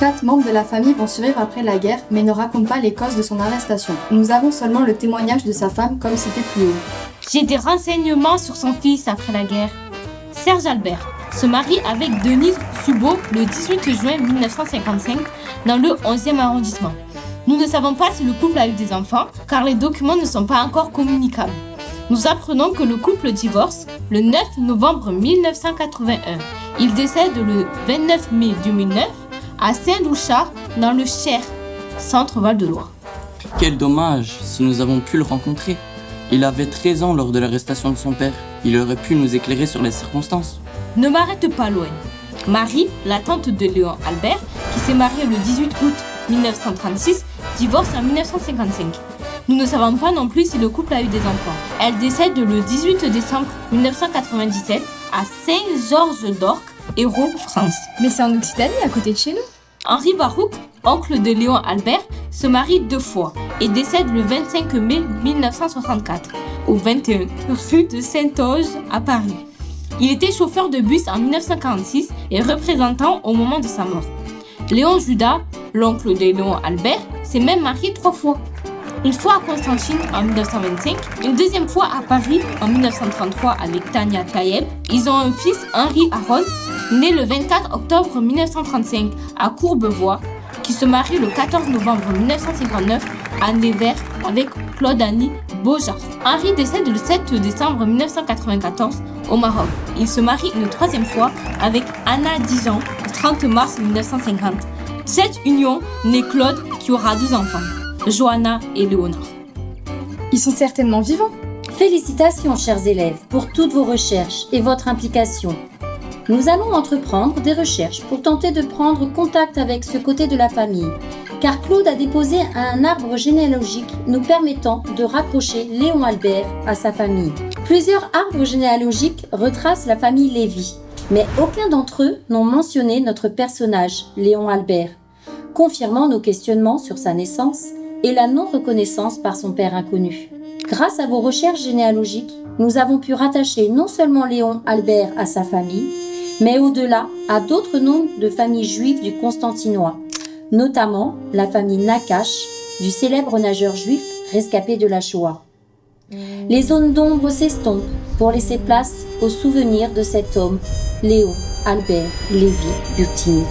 4 membres de la famille vont survivre après la guerre, mais ne racontent pas les causes de son arrestation. Nous avons seulement le témoignage de sa femme, comme cité plus haut. J'ai des renseignements sur son fils après la guerre. Serge Albert se marie avec Denise Subeau le 18 juin 1955 dans le 11e arrondissement. Nous ne savons pas si le couple a eu des enfants, car les documents ne sont pas encore communicables. Nous apprenons que le couple divorce le 9 novembre 1981. Il décède le 29 mai 2009 à Saint-Louchard, dans le Cher, centre Val-de-Loire. Quel dommage si nous avons pu le rencontrer. Il avait 13 ans lors de l'arrestation de son père. Il aurait pu nous éclairer sur les circonstances. Ne m'arrête pas loin. Marie, la tante de Léon Albert, qui s'est mariée le 18 août 1936, divorce en 1955. Nous ne savons pas non plus si le couple a eu des enfants. Elle décède le 18 décembre 1997 à Saint-Georges-d'Orc, Hérault, France. Mais c'est en Occitanie, à côté de chez nous. Henri Barouc, oncle de Léon Albert, se marie 2 fois et décède le 25 mai 1964 au 21 rue de Saint-Auge à Paris. Il était chauffeur de bus en 1946 et représentant au moment de sa mort. Léon Judas, l'oncle de Léon Albert, s'est même marié 3 fois. Une fois à Constantine en 1925, une deuxième fois à Paris en 1933 avec Tania Tayeb. Ils ont un fils, Henri Aron, né le 24 octobre 1935 à Courbevoie, qui se marie le 14 novembre 1959 à Nevers avec Claude-Annie Beaujard. Henri décède le 7 décembre 1994 au Maroc. Il se marie une 3e fois avec Anna Dijon le 30 mars 1950. Cette union naît Claude qui aura 2 enfants, Johanna et Léonard. Ils sont certainement vivants. Félicitations, chers élèves, pour toutes vos recherches et votre implication. Nous allons entreprendre des recherches pour tenter de prendre contact avec ce côté de la famille, car Claude a déposé un arbre généalogique nous permettant de raccrocher Léon Albert à sa famille. Plusieurs arbres généalogiques retracent la famille Lévy, mais aucun d'entre eux n'ont mentionné notre personnage, Léon Albert, confirmant nos questionnements sur sa naissance et la non-reconnaissance par son père inconnu. Grâce à vos recherches généalogiques, nous avons pu rattacher non seulement Léon Albert à sa famille, mais au-delà à d'autres noms de familles juives du Constantinois, notamment la famille Nakache, du célèbre nageur juif rescapé de la Shoah. Les zones d'ombre s'estompent pour laisser place au souvenir de cet homme, Léon Albert Lévy Bultini.